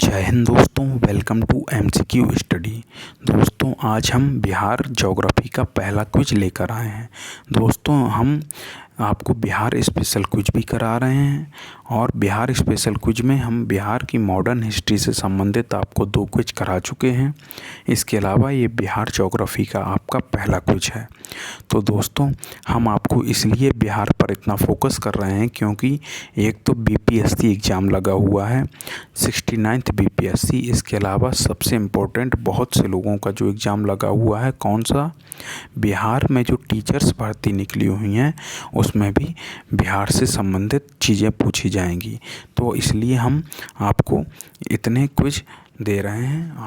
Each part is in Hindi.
जय हिंद दोस्तों, वेलकम टू एमसीक्यू स्टडी। दोस्तों आज हम बिहार ज्योग्राफी का पहला क्विज लेकर आए हैं। दोस्तों हम आपको बिहार स्पेशल क्विज भी करा रहे हैं और बिहार स्पेशल क्विज में हम बिहार की मॉडर्न हिस्ट्री से संबंधित आपको 2 क्विज करा चुके हैं। इसके अलावा ये बिहार ज्योग्राफी का आपका पहला क्विज है। तो दोस्तों हम आपको इसलिए बिहार पर इतना फोकस कर रहे हैं क्योंकि एक तो बीपीएससी एग्ज़ाम लगा हुआ है, 69th बीपीएससी। इसके अलावा सबसे इम्पोर्टेंट बहुत से लोगों का जो एग्ज़ाम लगा हुआ है, कौन सा, बिहार में जो टीचर्स भर्ती निकली हुई हैं उसमें भी बिहार से संबंधित चीज़ें पूछी जाएंगी। तो इसलिए हम आपको इतने क्विज दे रहे हैं,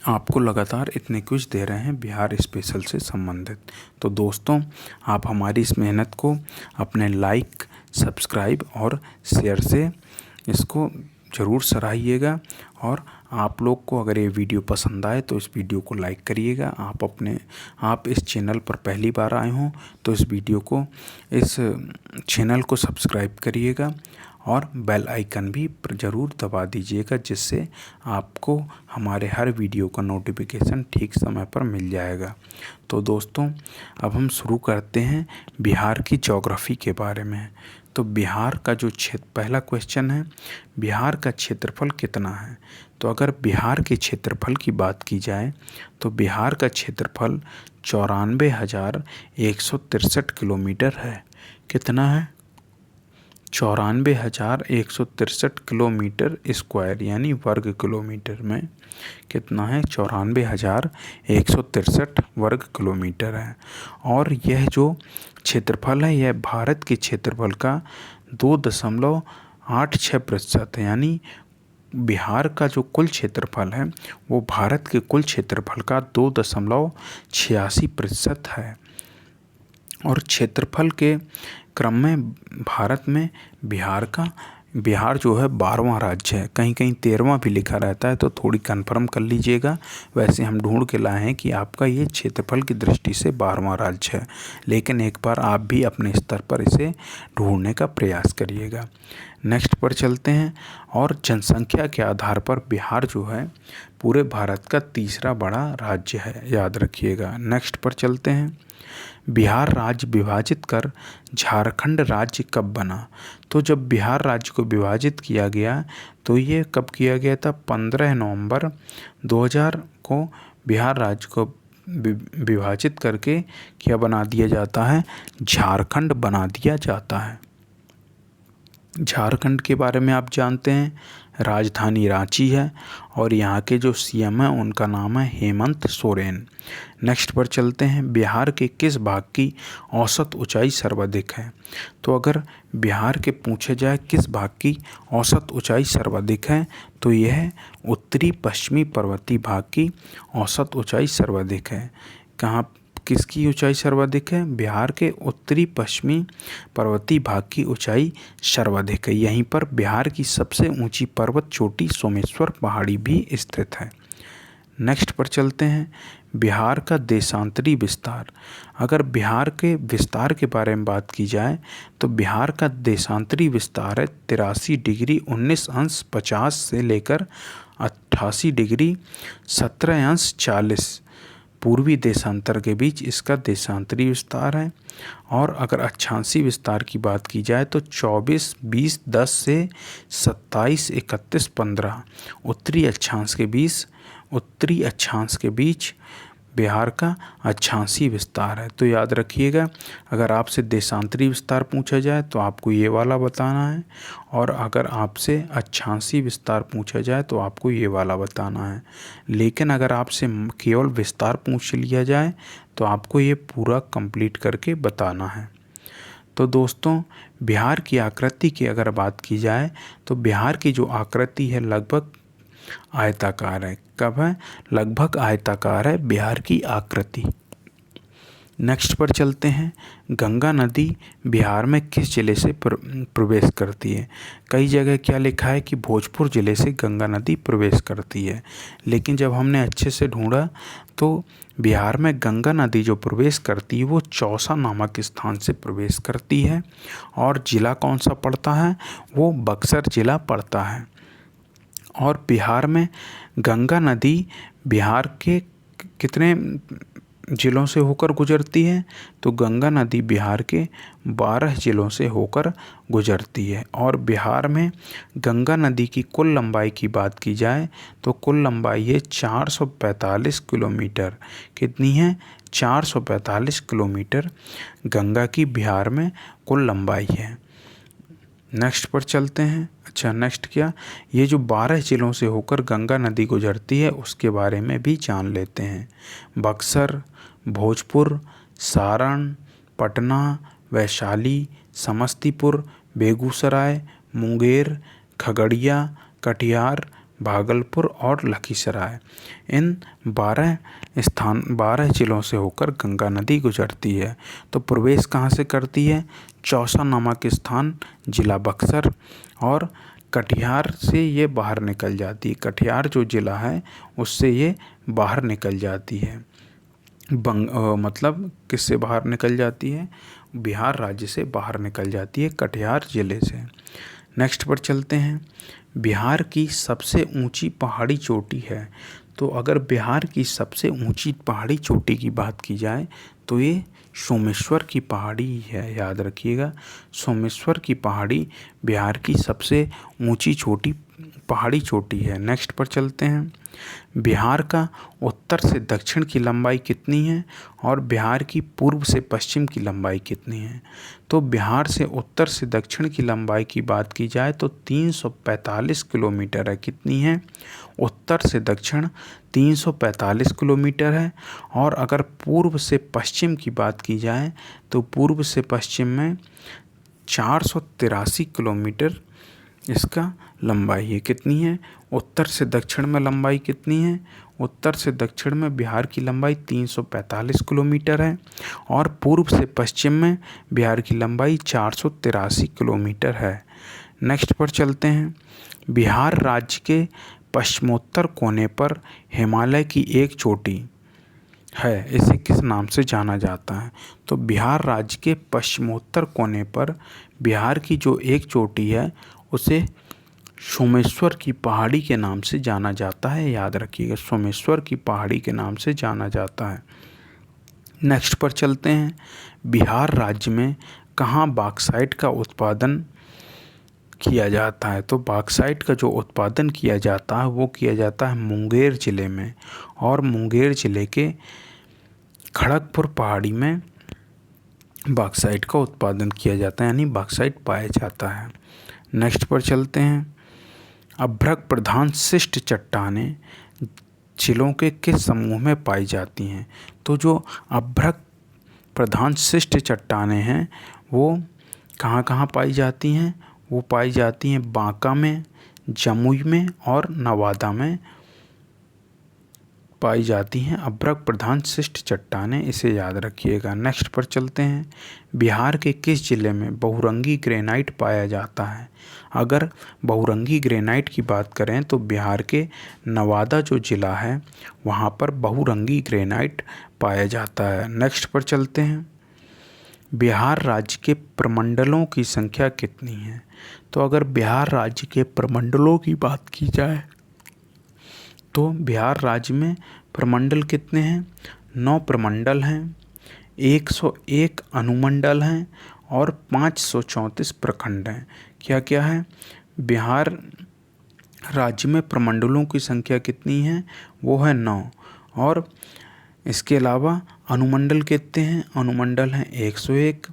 आपको लगातार इतने क्विज दे रहे हैं बिहार स्पेशल से संबंधित। तो दोस्तों आप हमारी इस मेहनत को अपने लाइक, सब्सक्राइब और शेयर से इसको ज़रूर सराहिएगा। और आप लोग को अगर ये वीडियो पसंद आए तो इस वीडियो को लाइक करिएगा। आप इस चैनल पर पहली बार आए हों तो इस चैनल को सब्सक्राइब करिएगा और बेल आइकन भी ज़रूर दबा दीजिएगा, जिससे आपको हमारे हर वीडियो का नोटिफिकेशन ठीक समय पर मिल जाएगा। तो दोस्तों अब हम शुरू करते हैं बिहार की ज्योग्राफी के बारे में। तो बिहार का जो पहला क्वेश्चन है, बिहार का क्षेत्रफल कितना है। तो अगर बिहार के क्षेत्रफल की बात की जाए तो बिहार का क्षेत्रफल 94,163 किलोमीटर है। कितना है? 94,163 किलोमीटर स्क्वायर, यानी वर्ग किलोमीटर में कितना है? 94,163 वर्ग किलोमीटर है। और यह जो क्षेत्रफल है यह भारत के क्षेत्रफल का 2.86% है। यानी बिहार का जो कुल क्षेत्रफल है वो भारत के कुल क्षेत्रफल का 2.86% है। और क्षेत्रफल के क्रम में भारत में बिहार जो है 12वां राज्य है। कहीं कहीं 13वां भी लिखा रहता है, तो थोड़ी कंफर्म कर लीजिएगा। वैसे हम ढूंढ के लाए हैं कि आपका ये क्षेत्रफल की दृष्टि से 12वां राज्य है, लेकिन एक बार आप भी अपने स्तर पर इसे ढूंढने का प्रयास करिएगा। नेक्स्ट पर चलते हैं। और जनसंख्या के आधार पर बिहार जो है पूरे भारत का तीसरा बड़ा राज्य है, याद रखिएगा। नेक्स्ट पर चलते हैं। बिहार राज्य विभाजित कर झारखंड राज्य कब बना। तो जब बिहार राज्य को विभाजित किया गया तो ये कब किया गया था? 15 नवंबर 2000 को बिहार राज्य को विभाजित करके क्या बना दिया जाता है? झारखंड बना दिया जाता है। झारखंड के बारे में आप जानते हैं, राजधानी रांची है और यहाँ के जो सीएम हैं उनका नाम है हेमंत सोरेन। नेक्स्ट पर चलते हैं। बिहार के किस भाग की औसत ऊंचाई सर्वाधिक है। तो अगर बिहार के पूछे जाए किस भाग की औसत ऊंचाई सर्वाधिक है तो यह उत्तरी पश्चिमी पर्वतीय भाग की औसत ऊंचाई सर्वाधिक है। कहाँ किसकी ऊंचाई सर्वाधिक है? बिहार के उत्तरी पश्चिमी पर्वतीय भाग की ऊंचाई सर्वाधिक है। यहीं पर बिहार की सबसे ऊंची पर्वत चोटी सोमेश्वर पहाड़ी भी स्थित है। नेक्स्ट पर चलते हैं। बिहार का देशांतरी विस्तार। अगर बिहार के विस्तार के बारे में बात की जाए तो बिहार का देशांतरी विस्तार है 83 डिग्री 19 अंश 50 से लेकर 88 डिग्री 17 अंश 40 पूर्वी देशांतर के बीच इसका देशांतरी विस्तार है। और अगर अक्षांशीय विस्तार की बात की जाए तो 24 20 10 से 27 31 15 उत्तरी अक्षांश के बीच बिहार का अक्षांशीय विस्तार है। तो याद रखिएगा, अगर आपसे देशांतरी विस्तार पूछा जाए तो आपको ये वाला बताना है, और अगर आपसे अक्षांशीय विस्तार पूछा जाए तो आपको ये वाला बताना है। लेकिन अगर आपसे केवल विस्तार पूछ लिया जाए तो आपको ये पूरा कंप्लीट करके बताना है। तो दोस्तों बिहार की आकृति की अगर बात की जाए तो बिहार की जो आकृति है लगभग आयताकार है। कब है? लगभग आयताकार है बिहार की आकृति। नेक्स्ट पर चलते हैं। गंगा नदी बिहार में किस जिले से प्रवेश करती है। कई जगह क्या लिखा है कि भोजपुर जिले से गंगा नदी प्रवेश करती है, लेकिन जब हमने अच्छे से ढूंढा तो बिहार में गंगा नदी जो प्रवेश करती है वो चौसा नामक स्थान से प्रवेश करती है। और जिला कौन सा पड़ता है? वो बक्सर जिला पड़ता है। और बिहार में गंगा नदी बिहार के कितने ज़िलों से होकर गुजरती है? तो गंगा नदी बिहार के 12 ज़िलों से होकर गुजरती है। और बिहार में गंगा नदी की कुल लंबाई की बात की जाए तो कुल लंबाई है 445 किलोमीटर। कितनी है? 445 किलोमीटर गंगा की बिहार में कुल लंबाई है। नेक्स्ट पर चलते हैं। अच्छा, नेक्स्ट क्या, ये जो 12 ज़िलों से होकर गंगा नदी गुजरती है उसके बारे में भी जान लेते हैं। बक्सर, भोजपुर, सारण, पटना, वैशाली, समस्तीपुर, बेगूसराय, मुंगेर, खगड़िया, कटिहार, भागलपुर और लखीसराय, इन 12 ज़िलों से होकर गंगा नदी गुजरती है। तो प्रवेश कहाँ से करती है? चौसा नामक स्थान, जिला बक्सर, और कटिहार से ये बाहर निकल जाती है। कटिहार जो ज़िला है उससे ये बाहर निकल जाती है। मतलब किससे बाहर निकल जाती है? बिहार राज्य से बाहर निकल जाती है, कटिहार ज़िले से। नेक्स्ट पर चलते हैं। बिहार की सबसे ऊंची पहाड़ी चोटी है। तो अगर बिहार की सबसे ऊंची पहाड़ी चोटी की बात की जाए तो ये सोमेश्वर की पहाड़ी ही है, याद रखिएगा। सोमेश्वर की पहाड़ी बिहार की सबसे ऊंची पहाड़ी चोटी है। नेक्स्ट पर चलते हैं। बिहार का उत्तर से दक्षिण की लंबाई कितनी है और बिहार की पूर्व से पश्चिम की लंबाई कितनी है? तो बिहार से उत्तर से दक्षिण की लंबाई की बात की जाए तो 345 किलोमीटर है। कितनी है? उत्तर से दक्षिण 345 किलोमीटर है। और अगर पूर्व से पश्चिम की बात की जाए तो पूर्व से पश्चिम में 483 किलोमीटर इसका लंबाई है। कितनी है? उत्तर से दक्षिण में लंबाई कितनी है? उत्तर से दक्षिण में बिहार की लंबाई 345 किलोमीटर है और पूर्व से पश्चिम में बिहार की लंबाई 483 किलोमीटर है। नेक्स्ट पर चलते हैं। बिहार राज्य के पश्चिमोत्तर कोने पर हिमालय की एक चोटी है, इसे किस नाम से जाना जाता है? तो बिहार राज्य के पश्चिमोत्तर कोने पर बिहार की जो एक चोटी है उसे सोमेश्वर की पहाड़ी के नाम से जाना जाता है, याद रखिएगा, सोमेश्वर की पहाड़ी के नाम से जाना जाता है। नेक्स्ट पर चलते हैं। बिहार राज्य में कहाँ बॉक्साइट का उत्पादन किया जाता है? तो बॉक्साइट का जो उत्पादन किया जाता है वो किया जाता है मुंगेर ज़िले में, और मुंगेर ज़िले के खड़गपुर पहाड़ी में बॉक्साइट का उत्पादन किया जाता है, यानी बॉक्साइट पाया जाता है। नेक्स्ट पर चलते हैं। अभ्रक प्रधान शिष्ट चट्टानें जिलों के किस समूह में पाई जाती हैं? तो जो अभ्रक प्रधान शिष्ट चट्टानें हैं वो कहाँ कहाँ पाई जाती हैं? वो पाई जाती हैं बांका में, जमुई में और नवादा में पाई जाती हैं अभ्रक प्रधान शिष्ट चट्टानें, इसे याद रखिएगा। नेक्स्ट पर चलते हैं। बिहार के किस जिले में बहुरंगी ग्रेनाइट पाया जाता है? अगर बहुरंगी ग्रेनाइट की बात करें तो बिहार के नवादा जो ज़िला है वहाँ पर बहुरंगी ग्रेनाइट पाया जाता है। नेक्स्ट पर चलते हैं। बिहार राज्य के प्रमंडलों की संख्या कितनी है? तो अगर बिहार राज्य के प्रमंडलों की बात की जाए तो बिहार राज्य में प्रमंडल कितने हैं? 9 प्रमंडल हैं, 101 अनुमंडल हैं और 534 प्रखंड हैं। क्या क्या है? बिहार राज्य में प्रमंडलों की संख्या कितनी है? वो है 9। और इसके अलावा अनुमंडल कितने हैं? अनुमंडल हैं 101।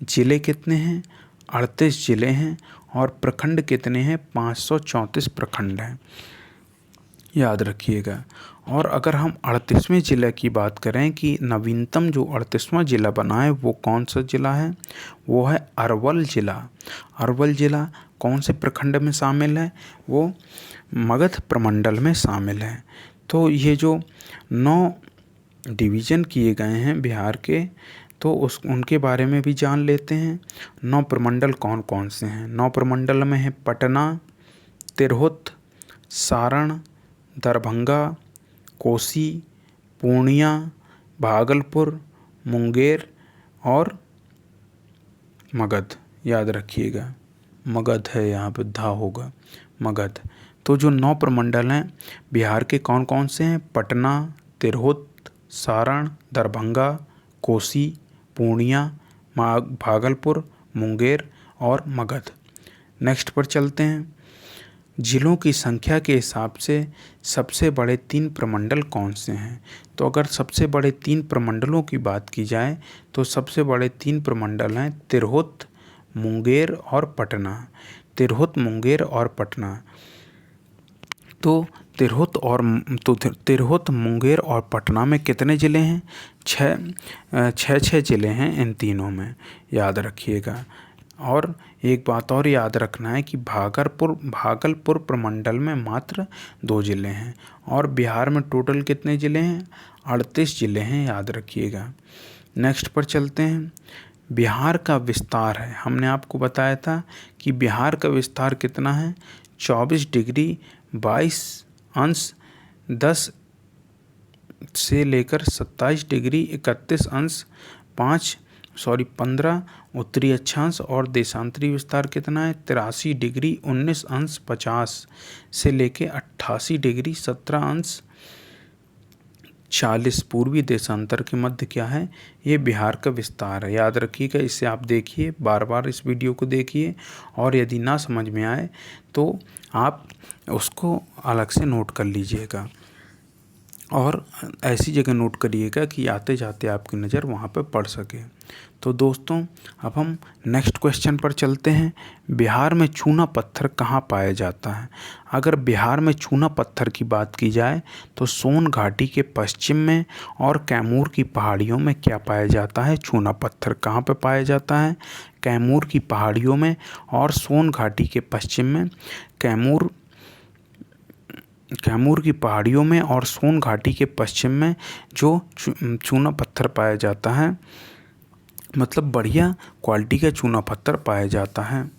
ज़िले कितने हैं? 38 ज़िले हैं। और प्रखंड कितने हैं? 534 प्रखंड हैं, याद रखिएगा। और अगर हम 38वें ज़िले की बात करें कि नवीनतम जो 38वां ज़िला बना है वो कौन सा ज़िला है? वो है अरवल ज़िला। अरवल ज़िला कौन से प्रखंड में शामिल है? वो मगध प्रमंडल में शामिल है। तो ये जो 9 डिवीज़न किए गए हैं बिहार के, तो उनके बारे में भी जान लेते हैं। 9 प्रमंडल कौन कौन से हैं? 9 प्रमंडल में है पटना, तिरहुत, सारण, दरभंगा, कोसी, पूर्णिया, भागलपुर, मुंगेर और मगध, याद रखिएगा। मगध है, यहाँ पे धा होगा, मगध। तो जो 9 प्रमंडल हैं बिहार के कौन कौन से हैं? पटना, तिरहुत, सारण, दरभंगा, कोसी, पूर्णिया, भागलपुर, मुंगेर और मगध। नेक्स्ट पर चलते हैं। जिलों की संख्या के हिसाब से सबसे बड़े 3 प्रमंडल कौन से हैं? तो अगर सबसे बड़े 3 प्रमंडलों की बात की जाए तो सबसे बड़े 3 प्रमंडल हैं तिरहुत, मुंगेर और पटना। तिरहुत, मुंगेर और पटना। तो तिरहुत, मुंगेर और पटना में कितने ज़िले हैं? छः जिले हैं इन तीनों में, याद रखिएगा। और एक बात और याद रखना है कि भागलपुर प्रमंडल में मात्र 2 जिले हैं और बिहार में टोटल कितने ज़िले हैं? 38 जिले हैं, याद रखिएगा। नेक्स्ट पर चलते हैं। बिहार का विस्तार है, हमने आपको बताया था कि बिहार का विस्तार कितना है? 24 डिग्री 22 अंश 10 से लेकर 27 डिग्री 31 अंश 15 उत्तरी अक्षांश, और देशांतरी विस्तार कितना है? 83 डिग्री 19 अंश 50 से लेकर 88 डिग्री 17 अंश 40 पूर्वी देशांतर के मध्य क्या है? ये बिहार का विस्तार है, याद रखिएगा। इसे आप देखिए, बार बार इस वीडियो को देखिए, और यदि ना समझ में आए तो आप उसको अलग से नोट कर लीजिएगा और ऐसी जगह नोट करिएगा कि आते जाते आपकी नज़र वहाँ पर पड़ सके। तो दोस्तों अब हम नेक्स्ट क्वेश्चन पर चलते हैं। बिहार में चूना पत्थर कहाँ पाया जाता है? अगर बिहार में चूना पत्थर की बात की जाए तो सोन घाटी के पश्चिम में और कैमूर की पहाड़ियों में क्या पाया जाता है? चूना पत्थर कहाँ पर पाया जाता है? कैमूर की पहाड़ियों में और सोन घाटी के पश्चिम में। कैमूर की पहाड़ियों में और सोन घाटी के पश्चिम में जो चूना पत्थर पाया जाता है, मतलब बढ़िया क्वालिटी का चूना पत्थर पाया जाता है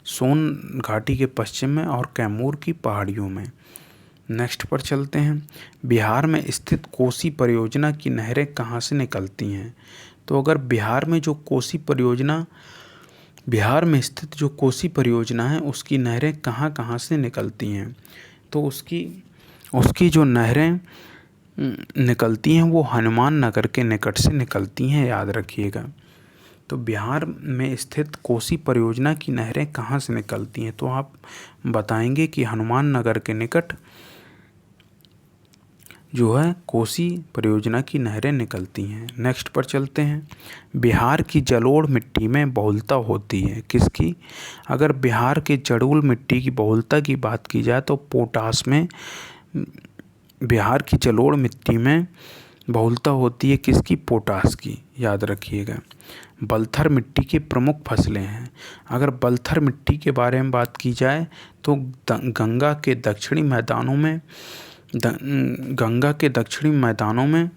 सोन घाटी के पश्चिम में और कैमूर की पहाड़ियों में। नेक्स्ट पर चलते हैं। बिहार में स्थित कोसी परियोजना की नहरें कहाँ से निकलती हैं? तो अगर बिहार में स्थित जो कोसी परियोजना है उसकी नहरें कहाँ कहाँ से निकलती हैं? तो उसकी जो नहरें निकलती हैं वो हनुमान नगर के निकट से निकलती हैं, याद रखिएगा। तो बिहार में स्थित कोसी परियोजना की नहरें कहाँ से निकलती हैं? तो आप बताएंगे कि हनुमान नगर के निकट जो है कोसी परियोजना की नहरें निकलती हैं। नेक्स्ट पर चलते हैं। बिहार की जलोढ़ मिट्टी में बहुलता होती है किसकी? अगर बिहार के जलोढ़ मिट्टी की बहुलता की बात की जाए तो पोटास में बिहार की जलोढ़ मिट्टी में बहुलता होती है किसकी? पोटास की, याद रखिएगा। बलथर मिट्टी की प्रमुख फसलें हैं। अगर बलथर मिट्टी के बारे में बात की जाए तो गंगा के दक्षिणी मैदानों में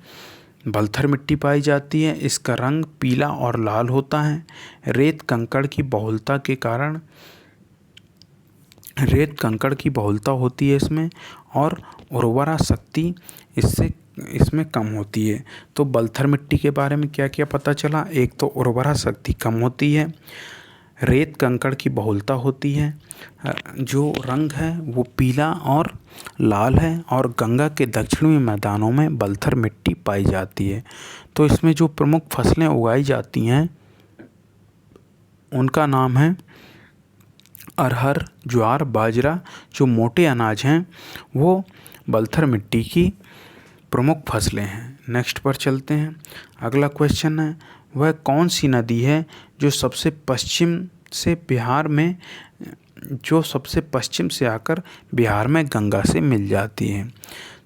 बलथर मिट्टी पाई जाती है। इसका रंग पीला और लाल होता है। रेत कंकड़ की बहुलता होती है इसमें, और उर्वरा शक्ति इसमें कम होती है। तो बलथर मिट्टी के बारे में क्या क्या पता चला? एक तो उर्वरा शक्ति कम होती है, रेत कंकड़ की बहुलता होती है, जो रंग है वो पीला और लाल है, और गंगा के दक्षिणी मैदानों में बलथर मिट्टी पाई जाती है। तो इसमें जो प्रमुख फसलें उगाई जाती हैं उनका नाम है अरहर, ज्वार, बाजरा। जो मोटे अनाज हैं वो बलथर मिट्टी की प्रमुख फसलें हैं। नेक्स्ट पर चलते हैं। अगला क्वेश्चन है, वह कौन सी नदी है जो सबसे पश्चिम से आकर बिहार में गंगा से मिल जाती है?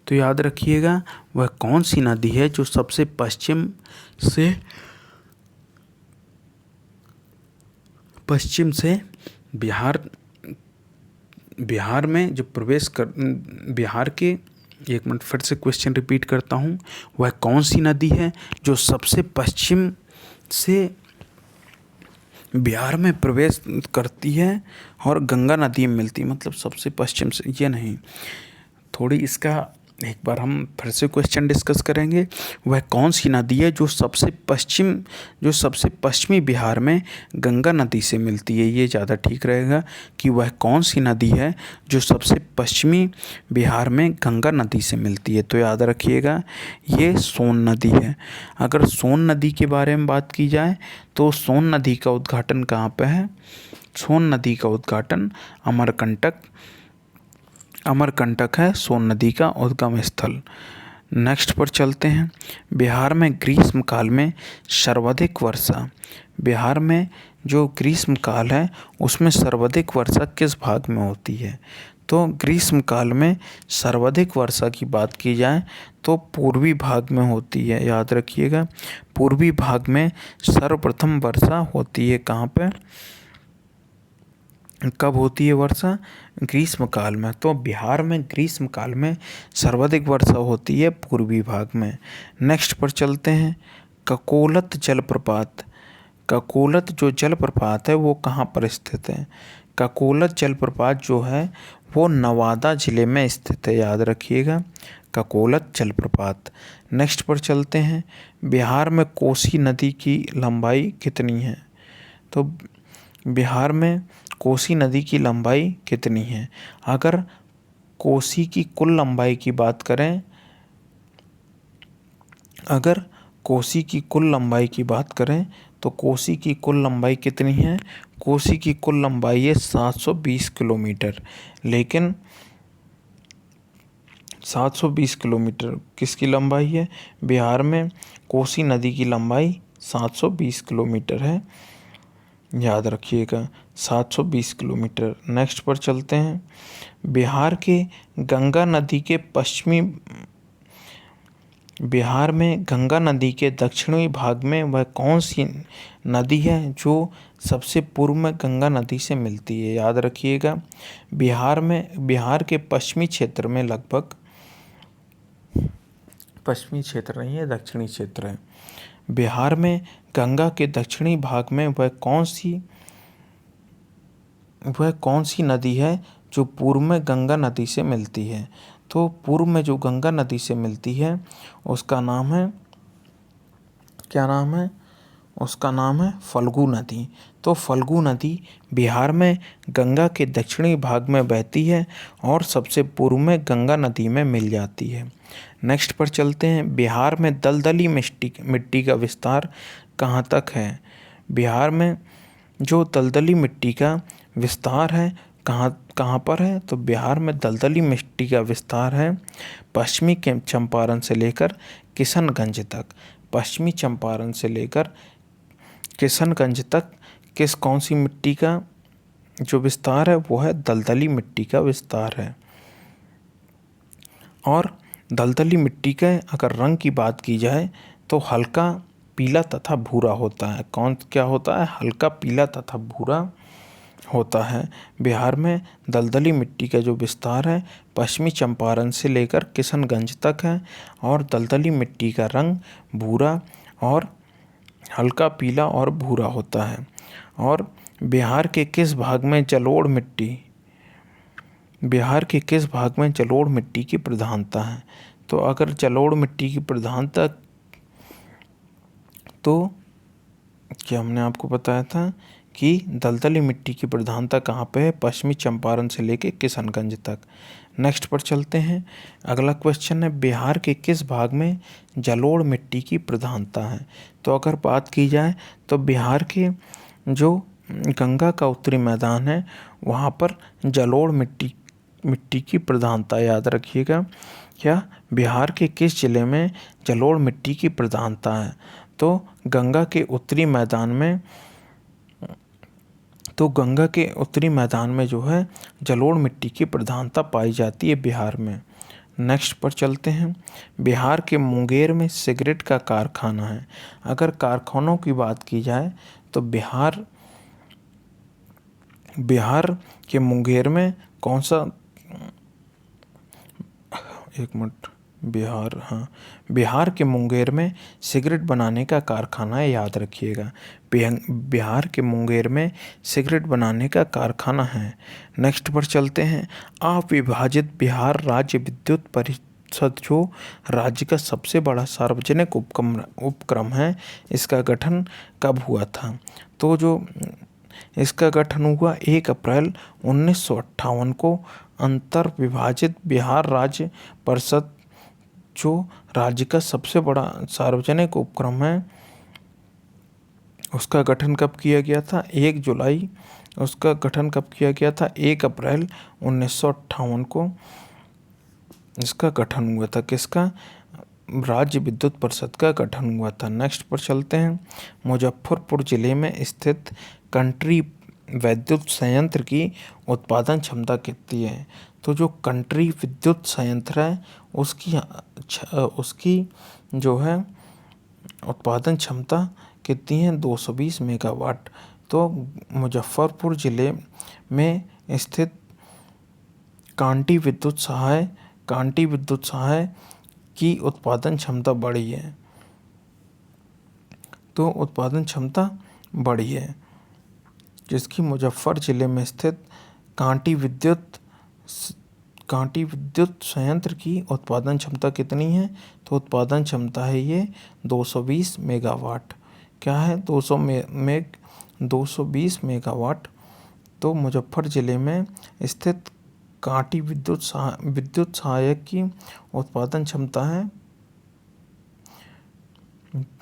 तो याद रखिएगा, वह कौन सी नदी है जो सबसे पश्चिम से बिहार में जो प्रवेश कर बिहार के एक मिनट फिर से क्वेश्चन रिपीट करता हूँ। वह कौन सी नदी है जो सबसे पश्चिम से बिहार में प्रवेश करती है और गंगा नदी में मिलती है? मतलब सबसे पश्चिम से, ये नहीं, थोड़ी इसका एक बार हम फिर से क्वेश्चन डिस्कस करेंगे। वह कौन सी नदी है जो सबसे पश्चिमी बिहार में गंगा नदी से मिलती है? ये ज़्यादा ठीक रहेगा कि वह कौन सी नदी है जो सबसे पश्चिमी बिहार में गंगा नदी से मिलती है। तो याद रखिएगा ये सोन नदी है। अगर सोन नदी के बारे में बात की जाए तो सोन नदी का उद्घाटन कहाँ पे है? सोन नदी का उद्घाटन अमरकंटक है सोन नदी का उद्गम स्थल। नेक्स्ट पर चलते हैं। बिहार में ग्रीष्म काल में सर्वाधिक वर्षा। बिहार में जो ग्रीष्म काल है उसमें सर्वाधिक वर्षा किस भाग में होती है? तो ग्रीष्म काल में सर्वाधिक वर्षा की बात की जाए तो पूर्वी भाग में होती है। याद रखिएगा पूर्वी भाग में सर्वप्रथम वर्षा होती है। कहाँ पे, कब होती है वर्षा? ग्रीष्म काल में। तो बिहार में ग्रीष्म काल में सर्वाधिक वर्षा होती है पूर्वी भाग में। नेक्स्ट पर चलते हैं। ककोलत जलप्रपात। ककोलत जो जलप्रपात है वो कहाँ पर स्थित है? ककोलत जलप्रपात जो है वो नवादा जिले में स्थित है। याद रखिएगा ककोलत जलप्रपात। नेक्स्ट पर चलते हैं। बिहार में कोसी नदी की लंबाई कितनी है? तो बिहार में कोसी नदी की लंबाई कितनी है? अगर कोसी की कुल लंबाई की बात करें, अगर कोसी की कुल लंबाई की बात करें तो कोसी की कुल लंबाई कितनी है? कोसी की कुल लंबाई है 720 किलोमीटर। लेकिन 720 किलोमीटर किसकी लंबाई है? बिहार में कोसी नदी की लंबाई 720 किलोमीटर है। याद रखिएगा 720 किलोमीटर। नेक्स्ट पर चलते हैं। बिहार में गंगा नदी के दक्षिणी भाग में वह कौन सी नदी है जो सबसे पूर्व में गंगा नदी से मिलती है? याद रखिएगा बिहार के पश्चिमी क्षेत्र में लगभग, पश्चिमी क्षेत्र नहीं है दक्षिणी क्षेत्र है। बिहार में गंगा के दक्षिणी भाग में वह कौन सी नदी है जो पूर्व में गंगा नदी से मिलती है? तो पूर्व में जो गंगा नदी से मिलती है उसका नाम है, क्या नाम है? उसका नाम है फल्गु नदी। तो फल्गु नदी बिहार में गंगा के दक्षिणी भाग में बहती है और सबसे पूर्व में गंगा नदी में मिल जाती है। नेक्स्ट पर चलते हैं। बिहार में दलदली मिट्टी का विस्तार कहाँ तक है? बिहार में जो दलदली मिट्टी का विस्तार है कहाँ पर है? तो बिहार में दलदली मिट्टी का विस्तार है पश्चिमी चंपारण से लेकर किशनगंज तक। पश्चिमी चंपारण से लेकर किशनगंज तक कौन सी मिट्टी का जो विस्तार है वो है दलदली मिट्टी का विस्तार है। और दलदली मिट्टी के अगर रंग की बात की जाए तो हल्का पीला तथा भूरा होता है। क्या होता है? हल्का पीला तथा भूरा होता है। बिहार में दलदली मिट्टी का जो विस्तार है पश्चिमी चंपारण से लेकर किशनगंज तक है और दलदली मिट्टी का रंग भूरा और हल्का पीला और भूरा होता है। और बिहार के किस भाग में जलोढ़ मिट्टी की प्रधानता है? तो अगर जलोढ़ मिट्टी की प्रधानता, तो क्या हमने आपको बताया था कि दलदली मिट्टी की प्रधानता कहाँ पे है? पश्चिमी चंपारण से लेकर किशनगंज तक। नेक्स्ट पर चलते हैं। अगला क्वेश्चन है बिहार के किस भाग में जलोढ़ मिट्टी की प्रधानता है? तो अगर बात की जाए तो बिहार के जो गंगा का उत्तरी मैदान है वहाँ पर जलोढ़ मिट्टी की प्रधानता। याद रखिएगा क्या बिहार के किस जिले में जलोढ़ मिट्टी की प्रधानता है? तो गंगा के उत्तरी मैदान में जो है जलोढ़ मिट्टी की प्रधानता पाई जाती है बिहार में। नेक्स्ट पर चलते हैं। बिहार के मुंगेर में सिगरेट का कारखाना है। अगर कारखानों की बात की जाए तो बिहार के मुंगेर में कौन सा, एक मिनट, बिहार के मुंगेर में सिगरेट बनाने का कारखाना है। याद रखिएगा बिहार के मुंगेर में सिगरेट बनाने का कारखाना है। नेक्स्ट पर चलते हैं। अविभाजित बिहार राज्य विद्युत परिषद जो राज्य का सबसे बड़ा सार्वजनिक उपक्रम है, इसका गठन कब हुआ था? तो जो इसका गठन हुआ 1 अप्रैल 1958 को। अंतर विभाजित बिहार राज्य परिषद जो राज्य का सबसे बड़ा सार्वजनिक उपक्रम है, उसका गठन कब किया गया था? 1 जुलाई। उसका गठन कब किया गया था? 1 अप्रैल 1958 को इसका गठन हुआ था। किसका? राज्य विद्युत परिषद का गठन हुआ था। नेक्स्ट पर चलते हैं। मुजफ्फरपुर जिले में स्थित कंट्री विद्युत संयंत्र की उत्पादन क्षमता कितनी है? तो जो कंट्री विद्युत संयंत्र है उसकी जो है उत्पादन क्षमता कितनी है? 220 मेगावाट। तो मुजफ्फरपुर जिले में स्थित कांटी विद्युत सहाय की उत्पादन क्षमता बढ़ी है। तो उत्पादन क्षमता बढ़ी है जिसकी मुजफ्फर जिले में स्थित कांटी विद्युत संयंत्र की उत्पादन क्षमता कितनी है? तो उत्पादन क्षमता है ये 220 मेगावाट। क्या है? 220 मेगावाट। तो मुजफ्फर जिले में स्थित कांटी विद्युत सहायक की उत्पादन क्षमता है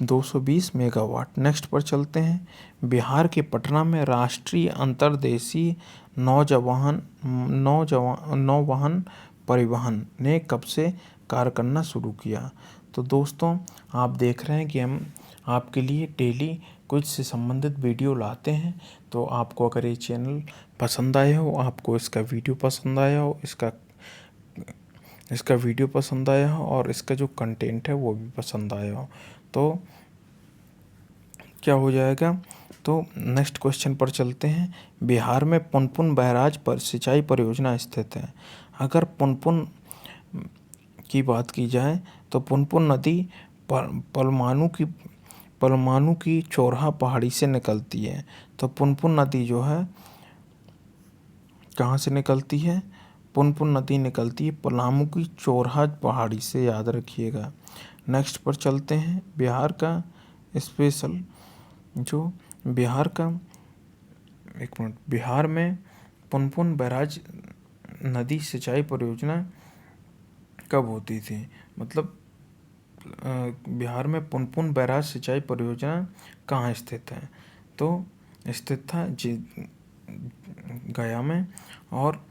220 मेगावाट। नेक्स्ट पर चलते हैं। बिहार के पटना में राष्ट्रीय अंतर्देशीय नौवहन परिवहन ने कब से कार्य करना शुरू किया? तो दोस्तों, आप देख रहे हैं कि हम आपके लिए डेली कुछ से संबंधित वीडियो लाते हैं। तो आपको अगर ये चैनल पसंद आया हो, आपको इसका वीडियो पसंद आया हो, इसका वीडियो पसंद आया हो और इसका जो कंटेंट है वो भी पसंद आया हो, तो क्या हो जाएगा? तो नेक्स्ट क्वेश्चन पर चलते हैं। बिहार में पुनपुन बैराज पर सिंचाई परियोजना स्थित है। अगर पुनपुन की बात की जाए तो पुनपुन नदी पलमानू की चोरहा पहाड़ी से निकलती है। तो पुनपुन नदी जो है कहाँ से निकलती है? पुनपुन नदी निकलती है पलामू की चोरहा पहाड़ी से, याद रखिएगा। नेक्स्ट पर चलते हैं। बिहार में पुनपुन बैराज नदी सिंचाई परियोजना कब होती थी? मतलब बिहार में पुनपुन बैराज सिंचाई परियोजना कहाँ स्थित है? तो स्थित था गया में। और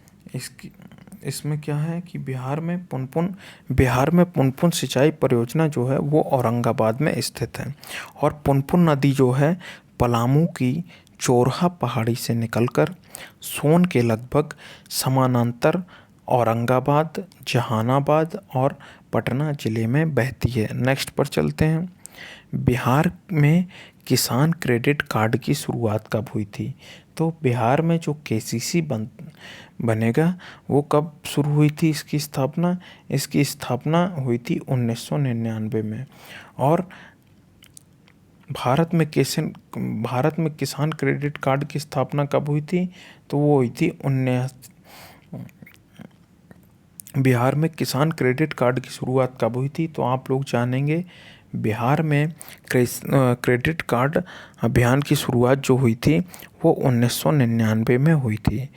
इसमें क्या है कि बिहार में पुनपुन सिंचाई परियोजना जो है वो औरंगाबाद में स्थित है। और पुनपुन नदी जो है पलामू की चोरहा पहाड़ी से निकलकर सोन के लगभग समानांतर औरंगाबाद, जहानाबाद और पटना जिले में बहती है। नेक्स्ट पर चलते हैं। बिहार में किसान क्रेडिट कार्ड की शुरुआत कब हुई थी? तो बिहार में जो केसीसी बनेगा वो कब शुरू हुई थी? इसकी स्थापना हुई थी 1999 में। और भारत में किसान क्रेडिट कार्ड की स्थापना कब हुई थी? तो वो हुई थी बिहार में किसान क्रेडिट कार्ड की शुरुआत कब हुई थी? तो आप लोग जानेंगे। बिहार में क्रेडिट कार्ड अभियान की शुरुआत जो हुई थी वो 1999 में हुई थी।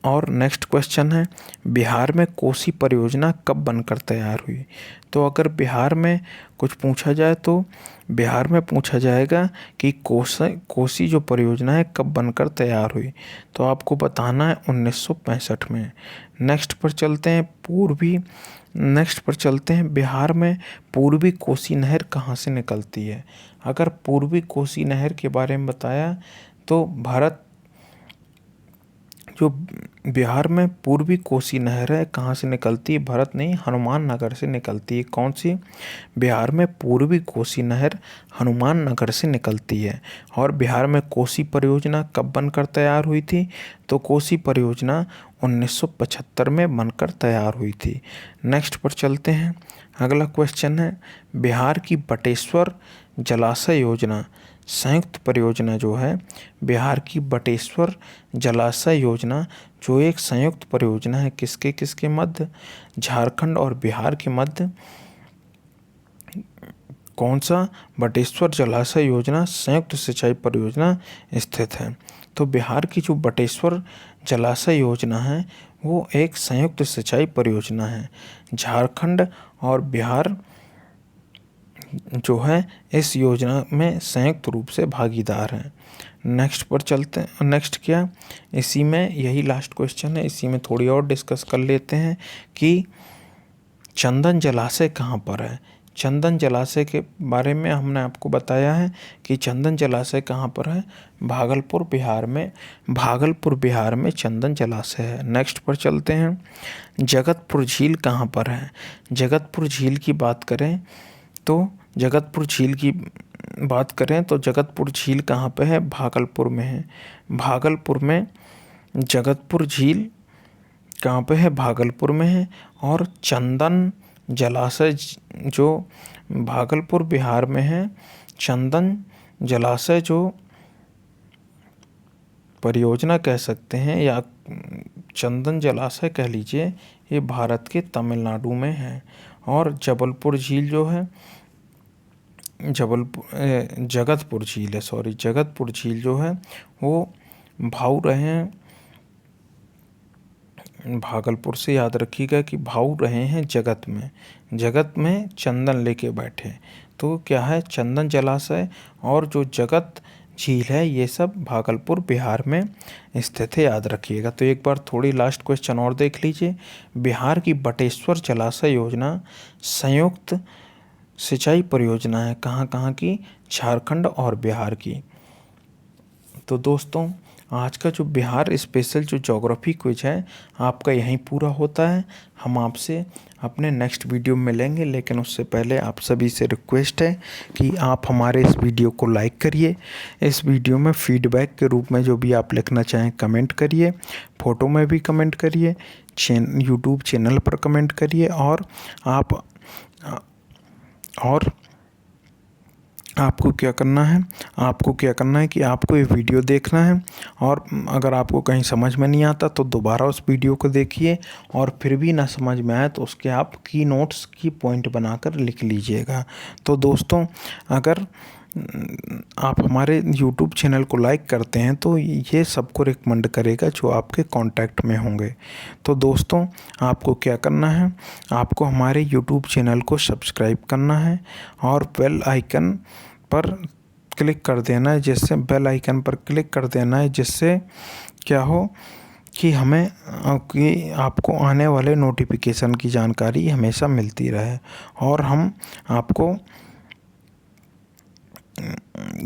और नेक्स्ट क्वेश्चन है, बिहार में कोसी परियोजना कब बनकर तैयार हुई? तो अगर बिहार में कुछ पूछा जाए तो बिहार में पूछा जाएगा कि कोसी जो परियोजना है कब बनकर तैयार हुई? तो आपको बताना है 1965 में। नेक्स्ट पर चलते हैं। बिहार में पूर्वी कोसी नहर कहाँ से निकलती है? अगर पूर्वी कोसी नहर के बारे में बताया तो बिहार में पूर्वी कोसी नहर है कहाँ से निकलती है? भरत नहीं, हनुमान नगर से निकलती है। कौन सी? बिहार में पूर्वी कोसी नहर हनुमान नगर से निकलती है। और बिहार में कोसी परियोजना कब बनकर तैयार हुई थी? तो कोसी परियोजना 1975 में बनकर तैयार हुई थी। नेक्स्ट पर चलते हैं। अगला क्वेश्चन है, बिहार की बटेश्वर जलाशय योजना संयुक्त परियोजना जो है, बिहार की बटेश्वर जलाशय योजना जो एक संयुक्त परियोजना है किसके किसके मध्य, झारखंड और बिहार के मध्य। कौन सा? बटेश्वर जलाशय योजना संयुक्त सिंचाई परियोजना स्थित है। तो बिहार की जो बटेश्वर जलाशय योजना है वो एक संयुक्त सिंचाई परियोजना है। झारखंड और बिहार जो है इस योजना में संयुक्त रूप से भागीदार हैं। नेक्स्ट पर चलते हैं। नेक्स्ट क्या, इसी में यही लास्ट क्वेश्चन है, इसी में थोड़ी और डिस्कस कर लेते हैं कि चंदन जलाशय कहाँ पर है। चंदन जलाशय के बारे में हमने आपको बताया है कि चंदन जलाशय कहाँ पर है, भागलपुर बिहार में। भागलपुर बिहार में चंदन जलाशय है। नेक्स्ट पर चलते हैं, जगतपुर झील कहाँ पर है। जगतपुर झील की बात करें तो जगतपुर झील कहाँ पे है, भागलपुर में है। भागलपुर में जगतपुर झील कहाँ पे है, भागलपुर में है। और चंदन जलाशय जो भागलपुर बिहार में है, चंदन जलाशय जो परियोजना कह सकते हैं या चंदन जलाशय कह लीजिए, ये भारत के तमिलनाडु में है। और जबलपुर झील जो है जगतपुर झील जो है वो भाऊ रहे हैं, भागलपुर से याद रखिएगा कि भाऊ रहे हैं जगत में चंदन लेके बैठे। तो क्या है, चंदन जलाशय और जो जगत झील है ये सब भागलपुर बिहार में स्थित है, याद रखिएगा। तो एक बार थोड़ी लास्ट क्वेश्चन और देख लीजिए। बिहार की बटेश्वर जलाशय योजना संयुक्त सिंचाई परियोजना है कहाँ कहाँ की, झारखंड और बिहार की। तो दोस्तों आज का जो बिहार स्पेशल जो ज्योग्राफी क्विज है आपका यहीं पूरा होता है। हम आपसे अपने नेक्स्ट वीडियो में मिलेंगे, लेकिन उससे पहले आप सभी से रिक्वेस्ट है कि आप हमारे इस वीडियो को लाइक करिए। इस वीडियो में फीडबैक के रूप में जो भी आप लिखना चाहें कमेंट करिए, फ़ोटो में भी कमेंट करिए, यूट्यूब चैनल पर कमेंट करिए। और आपको क्या करना है कि आपको ये वीडियो देखना है, और अगर आपको कहीं समझ में नहीं आता तो दोबारा उस वीडियो को देखिए, और फिर भी ना समझ में आए तो उसके आप की नोट्स की पॉइंट बनाकर लिख लीजिएगा। तो दोस्तों अगर आप हमारे YouTube चैनल को लाइक करते हैं तो ये सबको रिकमेंड करेगा जो आपके कांटेक्ट में होंगे। तो दोस्तों आपको क्या करना है, आपको हमारे YouTube चैनल को सब्सक्राइब करना है और बेल आइकन पर क्लिक कर देना है, जिससे क्या हो कि आपको आने वाले नोटिफिकेशन की जानकारी हमेशा मिलती रहे। और हम आपको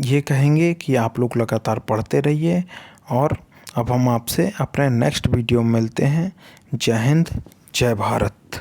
ये कहेंगे कि आप लोग लगातार पढ़ते रहिए। और अब हम आपसे अपने नेक्स्ट वीडियो में मिलते हैं। जय हिंद, जय भारत।